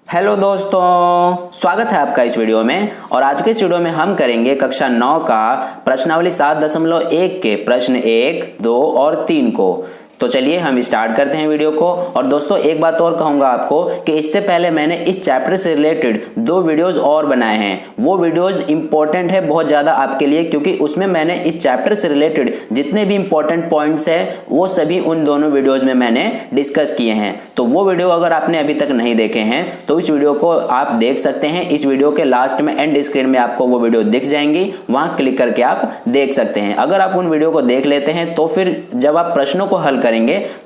Hello दोस्तों, स्वागत है आपका इस वीडियो में। और आज के इस वीडियो में हम करेंगे कक्षा 9 का प्रश्नावली 7.1 के प्रश्न 1, 2 और 3 को। तो चलिए हम स्टार्ट करते हैं वीडियो को। और दोस्तों एक बात और कहूंगा आपको कि इससे पहले मैंने इस चैप्टर से रिलेटेड 2 वीडियोस और बनाए हैं। वो वीडियोस इंपॉर्टेंट है बहुत ज़्यादा आपके लिए, क्योंकि उसमें मैंने इस चैप्टर से रिलेटेड जितने भी इंपॉर्टेंट पॉइंट्स है वो सभी उन दोनों वीडियोज़ में मैंने डिस्कस किए हैं। तो वो वीडियो अगर आपने अभी तक नहीं देखे हैं तो इस वीडियो को आप देख सकते हैं। इस वीडियो के लास्ट में एंड स्क्रीन में आपको वो वीडियो दिख जाएंगी, वहाँ क्लिक करके आप देख सकते हैं। अगर आप उन वीडियो को देख लेते हैं तो फिर जब आप प्रश्नों को हल करेंगे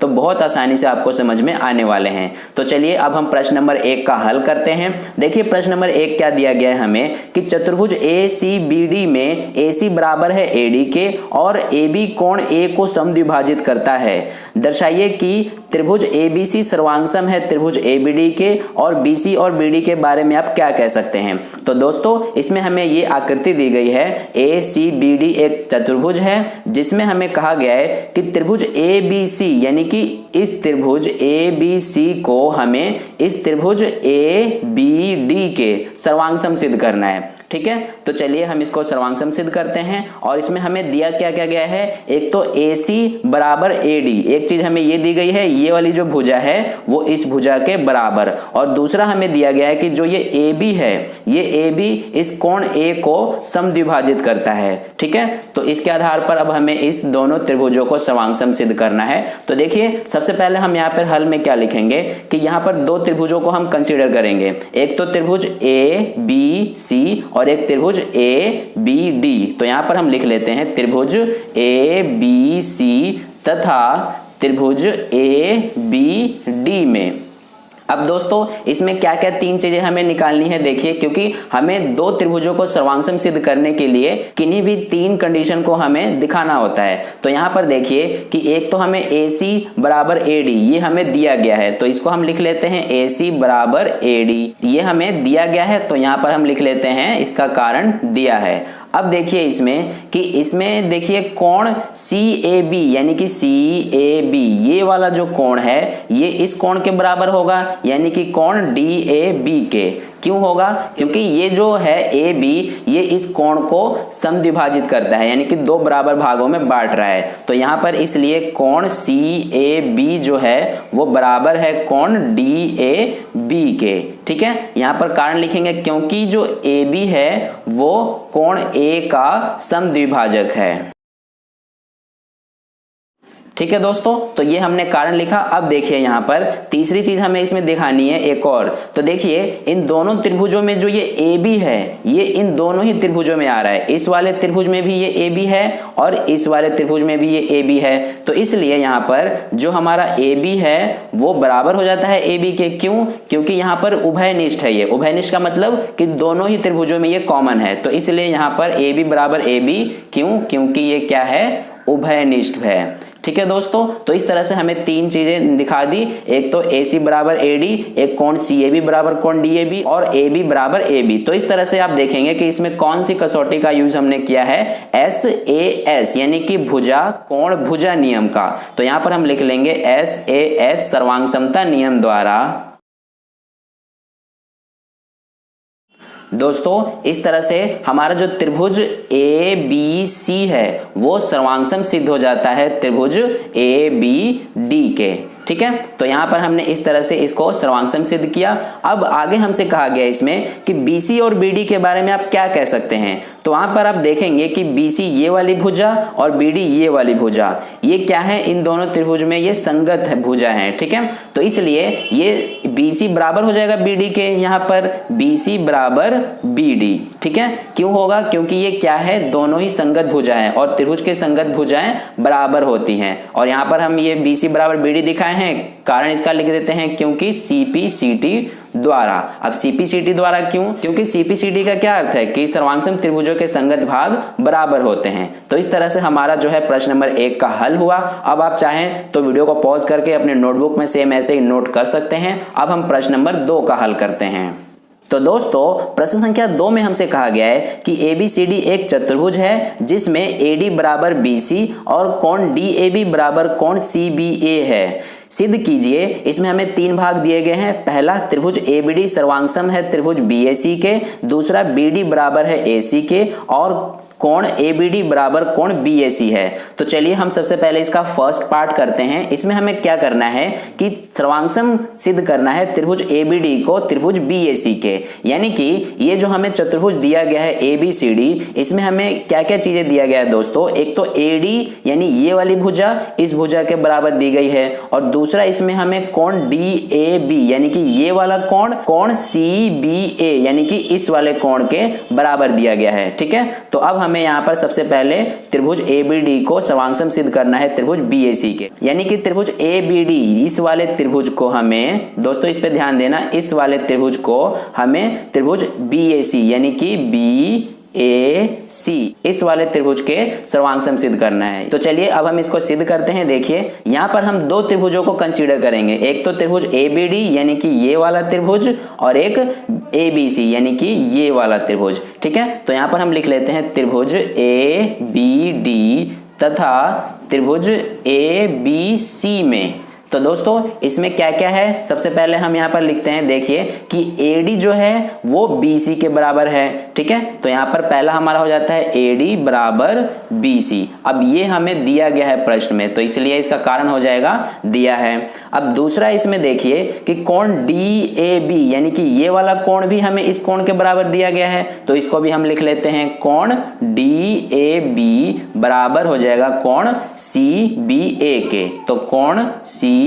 तो बहुत आसानी से आपको समझ में आने वाले हैं। तो चलिए अब हम प्रश्न नंबर 1 का हल करते हैं। देखिए प्रश्न नंबर 1 क्या दिया गया है हमें कि चतुर्भुज ACBD में AC बराबर है AD के और AB कोण A को समद्विभाजित करता है। दर्शाइए कि त्रिभुज ABC सर्वांगसम है त्रिभुज ABD के, और BC और BD के बारे में आप क्या कह सकते हैं। तो दोस्तों इसमें हमें ये आकृति दी गई है, ACBD एक चतुर्भुज है जिसमें हमें कहा गया है कि त्रिभुज ABC यानी कि इस त्रिभुज ABC को हमें इस त्रिभुज ABD के सर्वांगसम सिद्ध करना है। ठीक है, तो चलिए हम इसको सर्वांगसम सिद्ध करते हैं। और इसमें हमें दिया क्या क्या गया है, एक तो AC बराबर AD, एक चीज हमें ये दी गई है, ये वाली जो भुजा है वो इस भुजा के बराबर। और दूसरा हमें दिया गया है कि जो ये AB है, ये AB इस कोण A को समद्विभाजित करता है। ठीक है, तो इसके आधार पर अब हमें इस दोनों त्रिभुजों को सर्वांगसम सिद्ध करना है। तो देखिए सबसे पहले हम यहाँ पर हल में क्या लिखेंगे कि यहाँ पर 2 त्रिभुजों को हम कंसीडर करेंगे, एक तो त्रिभुज ABC और एक त्रिभुज ABD। तो यहां पर हम लिख लेते हैं त्रिभुज ABC तथा त्रिभुज ABD में। अब दोस्तों इसमें क्या क्या 3 चीजें हमें निकालनी है। देखिए क्योंकि हमें 2 त्रिभुजों को सर्वांगसम सिद्ध करने के लिए किन्हीं भी 3 कंडीशन को हमें दिखाना होता है। तो यहाँ पर देखिए कि एक तो हमें AC बराबर AD ये हमें दिया गया है, तो इसको हम लिख लेते हैं AC बराबर AD, ये हमें दिया गया है। तो यहाँ पर हम लिख लेते हैं इसका कारण दिया है। अब देखिए इसमें देखिए कोण CAB यानी कि CAB ये वाला जो कोण है ये इस कोण के बराबर होगा, यानी कि कोण DAB के। क्यों होगा, क्योंकि ये जो है AB ये इस कोण को समद्विभाजित करता है, यानी कि 2 बराबर भागों में बांट रहा है। तो यहाँ पर इसलिए कोण CAB जो है वो बराबर है कोण DAB के। ठीक है, यहाँ पर कारण लिखेंगे क्योंकि जो AB है वो कोण A का समद्विभाजक है। ठीक है दोस्तों, तो ये हमने कारण लिखा। अब देखिए यहाँ पर तीसरी चीज हमें इसमें दिखानी है एक और। तो देखिए इन दोनों त्रिभुजों में जो ये AB है ये इन दोनों ही त्रिभुजों में आ रहा है। इस वाले त्रिभुज में भी ये AB है और इस वाले त्रिभुज में भी ये AB है। तो इसलिए यहाँ पर जो हमारा AB है वो बराबर हो जाता है AB के। क्यों, क्योंकि यहाँ पर उभयनिष्ठ है। ये उभयनिष्ठ का मतलब कि दोनों ही त्रिभुजों में ये कॉमन है। तो इसलिए यहाँ पर AB बराबर AB, क्यों, क्योंकि ये क्या है, उभयनिष्ठ है। ठीक है दोस्तों, तो इस तरह से हमें 3 चीजें दिखा दी, एक तो AC बराबर AD, एक कोण CAB बराबर कोण DAB और AB बराबर AB। तो इस तरह से आप देखेंगे कि इसमें कौन सी कसौटी का यूज हमने किया है, SAS यानी कि भुजा कोण भुजा नियम का। तो यहां पर हम लिख लेंगे SAS सर्वांगसमता नियम द्वारा। दोस्तों इस तरह से हमारा जो त्रिभुज ABC है वो सर्वांगसम सिद्ध हो जाता है त्रिभुज ABD के। ठीक है, तो यहां पर हमने इस तरह से इसको सर्वांगसम सिद्ध किया। अब आगे हमसे कहा गया इसमें कि BC और BD के बारे में आप क्या कह सकते हैं। तो वहां पर आप देखेंगे कि BC ये वाली भुजा और BD ये वाली भुजा, ये क्या है, इन दोनों त्रिभुज में ये संगत है भुजा है। ठीक है, तो इसलिए ये BC बराबर हो जाएगा BD के, यहाँ पर BC बराबर BD। ठीक है, क्यों होगा, क्योंकि ये क्या है, दोनों ही संगत भुजा है और त्रिभुज के संगत भुजाएं बराबर होती हैं। और यहाँ पर हम ये BC बराबर BD दिखाए हैं, कारण इसका लिख देते हैं क्योंकि CPCT द्वारा। अब CPCT द्वारा क्यों, क्योंकि CPCT का क्या अर्थ है कि सर्वांगसम त्रिभुजों के संगत भाग बराबर होते हैं। तो इस तरह से हमारा जो है प्रश्न नंबर 1 का हल हुआ। अब आप चाहें तो वीडियो को पॉज करके अपने नोटबुक में सेम ऐसे ही नोट कर सकते हैं। अब हम प्रश्न नंबर 2 का हल करते हैं। तो दोस्तों प्रश्न संख्या 2 में हमसे कहा गया है कि ABCD एक चतुर्भुज है जिसमें AD बराबर BC और कोण DAB बराबर कोण CBA है। सिद्ध कीजिए। इसमें हमें 3 भाग दिए गए हैं। पहला, त्रिभुज एबीडी सर्वांगसम है त्रिभुज बीएसी के, दूसरा बीडी बराबर है एसी के, और कोण ABD बराबर कोण BAC है। तो चलिए हम सबसे पहले इसका फर्स्ट पार्ट करते हैं। इसमें हमें क्या करना है कि सर्वांगसम सिद्ध करना है त्रिभुज ABD को त्रिभुज BAC के, यानी कि ये जो हमें चतुर्भुज दिया गया है ABCD, इसमें हमें क्या क्या चीजें दिया गया है दोस्तों। एक तो AD यानी ये वाली भुजा इस भुजा के बराबर दी गई है, और दूसरा इसमें हमें कोण DAB यानी कि ये वाला कोण CBA यानी कि इस वाले कोण के बराबर दिया गया है। ठीक है, तो अब हमें यहाँ पर सबसे पहले त्रिभुज ABD को सर्वांगसम सिद्ध करना है त्रिभुज BAC के, यानी कि त्रिभुज ABD इस वाले त्रिभुज को हमें दोस्तों, इस पे ध्यान देना, इस वाले त्रिभुज को हमें त्रिभुज BAC यानी कि BAC इस वाले त्रिभुज के सर्वांगसम सिद्ध करना है। तो चलिए अब हम इसको सिद्ध करते हैं। देखिए यहाँ पर हम 2 त्रिभुजों को कंसीडर करेंगे, एक तो त्रिभुज ABD यानी कि ये वाला त्रिभुज, और एक ABC यानी कि ये वाला त्रिभुज। ठीक है, तो यहाँ पर हम लिख लेते हैं त्रिभुज ABD तथा त्रिभुज ABC में। तो दोस्तों इसमें क्या क्या है, सबसे पहले हम यहाँ पर लिखते हैं। देखिए कि AD जो है वो BC के बराबर है। ठीक है, तो यहाँ पर पहला हमारा हो जाता है AD बराबर BC। अब ये हमें दिया गया है प्रश्न में, तो इसलिए इसका कारण हो जाएगा दिया है। अब दूसरा इसमें देखिए कि कोण DAB यानी कि ये वाला कोण भी हमें इस कोण के बराबर दिया गया है, तो इसको भी हम लिख लेते हैं कोण DAB बराबर हो जाएगा कोण CBA के। तो कोण CBA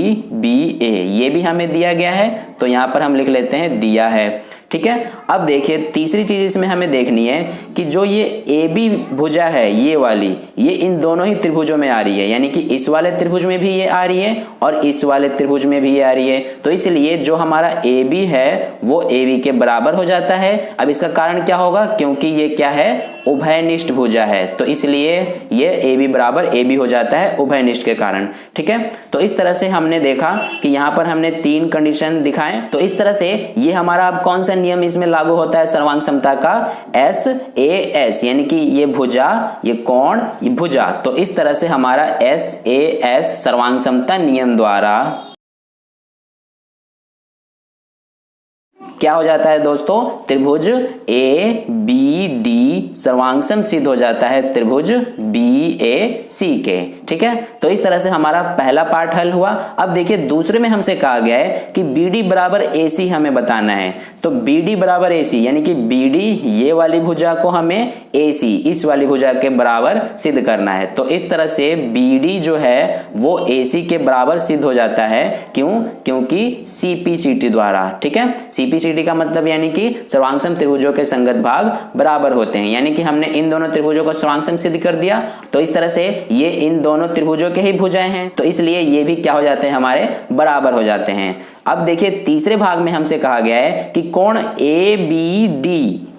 ये भी हमें दिया गया है, तो यहां पर हम लिख लेते हैं दिया है। ठीक है, अब देखिए तीसरी चीज इसमें हमें देखनी है कि जो ये AB भुजा है ये वाली, ये इन दोनों ही त्रिभुजों में आ रही है, यानी कि इस वाले त्रिभुज में भी ये आ रही है और इस वाले त्रिभुज में भी ये आ रही है। तो इसलिए जो हमारा AB है वो AB के बराबर हो जाता है। अब इसका कारण क्या होगा, क्योंकि ये क्या है, उभयनिष्ठ भुजा है, तो इसलिए ये AB बराबर AB हो जाता है उभयनिष्ठ के कारण। ठीक है, तो इस तरह से हमने देखा कि यहाँ पर हमने 3 कंडीशन दिखाएं। तो इस तरह से ये हमारा अब कौन सा नियम इसमें लागू होता है सर्वांग समता का, SAS यानी कि ये भुजा ये कोण ये भुजा। तो इस तरह से हमारा SAS सर्वांग समता नियम द्वारा क्या हो जाता है दोस्तों, त्रिभुज ABD सर्वांगसम सिद्ध हो जाता है त्रिभुज BAC के। ठीक है, तो इस तरह से हमारा पहला पार्ट हल हुआ। अब देखिए दूसरे में हमसे कहा गया है कि BD बराबर AC हमें बताना है। तो BD बराबर AC यानी कि BD ये वाली भुजा को हमें AC इस वाली भुजा के बराबर सिद्ध करना है। तो इस तरह से BD जो है वो AC के बराबर सिद्ध हो जाता है। क्यों, क्योंकि CPCT द्वारा। ठीक है, CPCT का मतलब यानी कि सर्वांगसम त्रिभुजों के संगत भाग बराबर होते हैं, यानी कि हमने इन दोनों त्रिभुजों को सर्वांगसम सिद्ध कर दिया। तो इस तरह से ये इन दोनों त्रिभुजों के ही भुजाएं हैं, तो इसलिए ये भी क्या हो जाते हैं, हमारे बराबर हो जाते हैं। अब देखिए तीसरे भाग में हमसे कहा गया है कि कोण ABD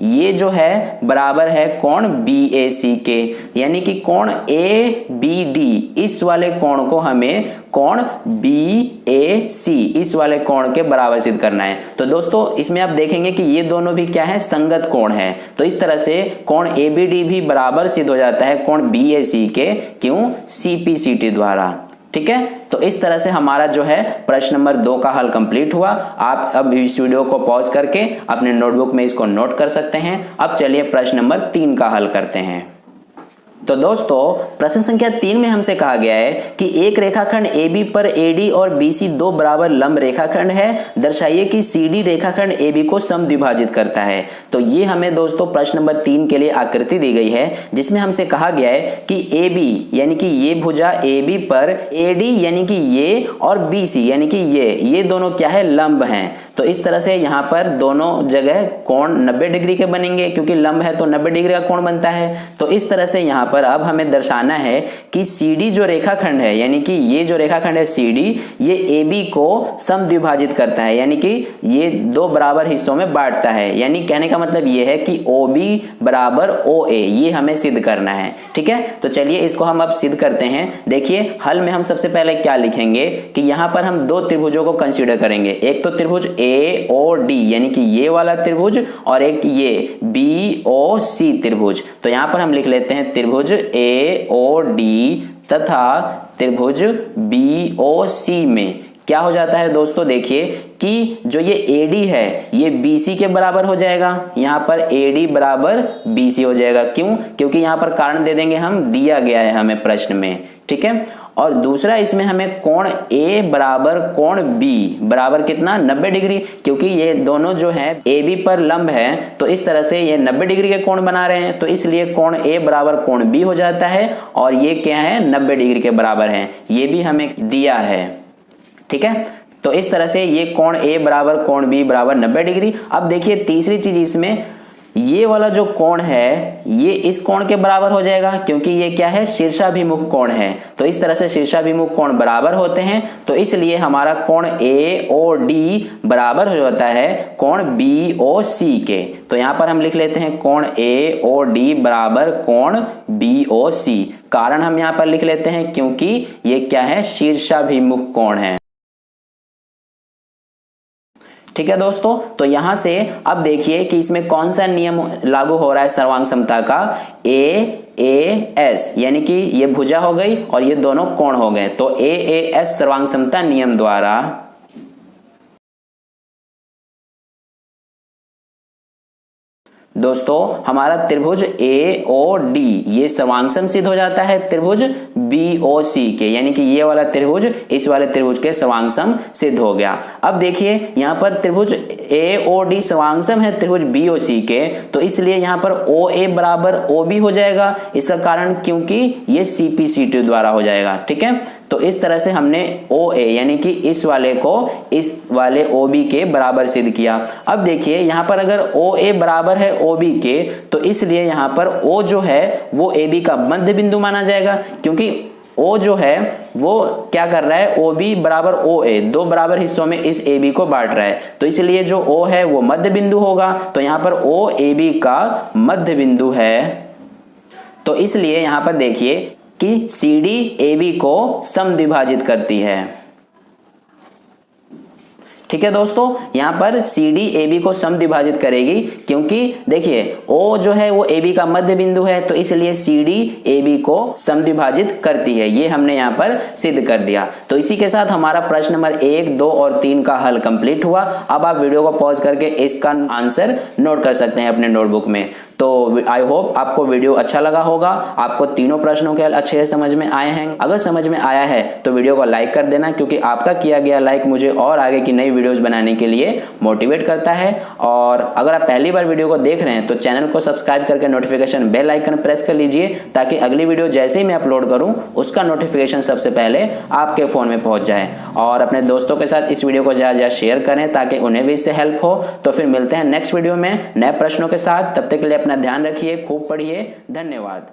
ये जो है बराबर है कोण BAC के, यानी कि कोण ABD इस वाले कोण को हमें कोण BAC इस वाले कोण के बराबर सिद्ध करना है। तो दोस्तों इसमें आप देखेंगे कि ये दोनों भी क्या है, संगत कोण है। तो इस तरह से कोण ABD भी बराबर सिद्ध हो जाता है कोण BAC के। क्यों, CPCT द्वारा। ठीक है, तो इस तरह से हमारा जो है प्रश्न नंबर 2 का हल कंप्लीट हुआ। आप अब इस वीडियो को पॉज करके अपने नोटबुक में इसको नोट कर सकते हैं। अब चलिए प्रश्न नंबर 3 का हल करते हैं। तो दोस्तों प्रश्न संख्या 3 में हमसे कहा गया है कि एक रेखाखंड AB पर AD और BC 2 बराबर लंब रेखाखंड है। दर्शाइए कि CD रेखाखंड AB को समद्विभाजित करता है। तो ये हमें दोस्तों प्रश्न नंबर 3 के लिए आकृति दी गई है, जिसमें हमसे कहा गया है कि AB यानी कि ये भुजा AB पर AD यानी कि ये और BC यानी कि ये दोनों क्या है, लंब हैं। तो इस तरह से यहाँ पर दोनों जगह कोण 90 डिग्री के बनेंगे, क्योंकि लंब है तो 90 डिग्री का कोण बनता है। तो इस तरह से यहाँ पर अब हमें दर्शाना है कि CD जो रेखाखंड है, यानी कि ये जो रेखाखंड है CD, ये AB को समद्विभाजित करता है, यानी कि ये 2 बराबर हिस्सों में बांटता है। यानी कहने का मतलब ये है कि OB बराबर OA, ये हमें सिद्ध करना है। ठीक है, तो चलिए इसको हम अब सिद्ध करते हैं। देखिए हल में हम सबसे पहले क्या लिखेंगे कि यहाँ पर हम 2 त्रिभुजों को कंसीडर करेंगे। एक तो त्रिभुज AOD यानी कि ये वाला त्रिभुज, और एक ये BOC त्रिभुज। तो यहाँ पर हम लिख लेते हैं त्रिभुज AOD तथा त्रिभुज BOC में क्या हो जाता है दोस्तों, देखिए कि जो ये AD है ये BC के बराबर हो जाएगा। यहाँ पर AD बराबर BC हो जाएगा। क्यों? क्योंकि यहाँ पर कारण दे देंगे हम, दिया गया है हमें प्रश्न में, ठीक है। और दूसरा इसमें हमें कोण A बराबर कोण B बराबर कितना, 90 डिग्री, क्योंकि ये दोनों जो है AB पर लंब है, तो इस तरह से ये 90 डिग्री के कोण बना रहे हैं, तो इसलिए कोण A बराबर कोण B हो जाता है और ये क्या है, 90 डिग्री के बराबर है। ये भी हमें दिया है, ठीक है। तो इस तरह से ये कोण A बराबर कोण B बराबर 90 डिग्री। अब देखिए तीसरी चीज इसमें, ये वाला जो कोण है ये इस कोण के बराबर हो जाएगा, क्योंकि ये क्या है, शीर्षाभिमुख कोण है। तो इस तरह से शीर्षाभिमुख कोण बराबर होते हैं, तो इसलिए हमारा कोण AOD बराबर हो जाता है कोण BOC के। तो यहां पर हम लिख लेते हैं कोण AOD बराबर कोण BOC। कारण हम यहां पर लिख लेते हैं क्योंकि ये क्या है, शीर्षाभिमुख कोण है, ठीक है दोस्तों। तो यहां से अब देखिए कि इसमें कौन सा नियम लागू हो रहा है सर्वांग समता का, AAS, यानी कि ये भुजा हो गई और ये दोनों कोण हो गए। तो AAS सर्वांग समता नियम द्वारा दोस्तों हमारा त्रिभुज AOD ये सर्वांगसम सिद्ध हो जाता है त्रिभुज BOC के, यानी कि ये वाला त्रिभुज इस वाले त्रिभुज के सर्वांगसम सिद्ध हो गया। अब देखिए यहाँ पर त्रिभुज AOD सर्वांगसम है त्रिभुज BOC के, तो इसलिए यहाँ पर OA बराबर OB हो जाएगा। इसका कारण क्योंकि ये CP/CT द्वारा हो जाएगा, ठीक है। तो इस तरह से हमने OA यानी कि इस वाले को इस वाले OB के बराबर सिद्ध किया। अब देखिए यहाँ पर अगर OA बराबर है OB के, तो इसलिए यहाँ पर O जो है वो AB का मध्य बिंदु माना जाएगा, क्योंकि O जो है वो क्या कर रहा है, OB बराबर OA दो बराबर हिस्सों में इस AB को बांट रहा है, तो इसलिए जो O है वो मध्य बिंदु होगा। तो यहाँ पर O AB का मध्य बिंदु है, तो इसलिए यहाँ पर देखिए कि CD AB को समद्विभाजित करती है, ठीक है दोस्तों। यहां पर CD AB को समद्विभाजित करेगी, क्योंकि देखिए O जो है वो AB का मध्य बिंदु है, तो इसलिए CD AB को समद्विभाजित करती है। ये हमने यहां पर सिद्ध कर दिया। तो इसी के साथ हमारा प्रश्न नंबर 1, 2 और 3 का हल कंप्लीट हुआ। अब आप वीडियो को पॉज करके इसका आंसर नोट कर सकते हैं अपने नोटबुक में। तो आई होप आपको वीडियो अच्छा लगा होगा, आपको तीनों प्रश्नों के हल अच्छे से समझ में आए हैं। अगर समझ में आया है तो वीडियो को लाइक कर देना, क्योंकि आपका किया गया लाइक मुझे और आगे की नई वीडियोस बनाने के लिए मोटिवेट करता है। और अगर आप पहली बार वीडियो को देख रहे हैं तो चैनल को सब्सक्राइब करके नोटिफिकेशन बेल आइकन प्रेस कर लीजिए, ताकि अगली वीडियो जैसे ही मैं अपलोड करूं उसका नोटिफिकेशन सबसे पहले आपके फोन में पहुंच जाए। और अपने दोस्तों के साथ इस वीडियो को ज़्यादा शेयर करें ताकि उन्हें भी इससे हेल्प हो। तो फिर मिलते हैं नेक्स्ट वीडियो में नए प्रश्नों के साथ। तब तक के लिए अपना ध्यान रखिए, खूब पढ़िए। धन्यवाद।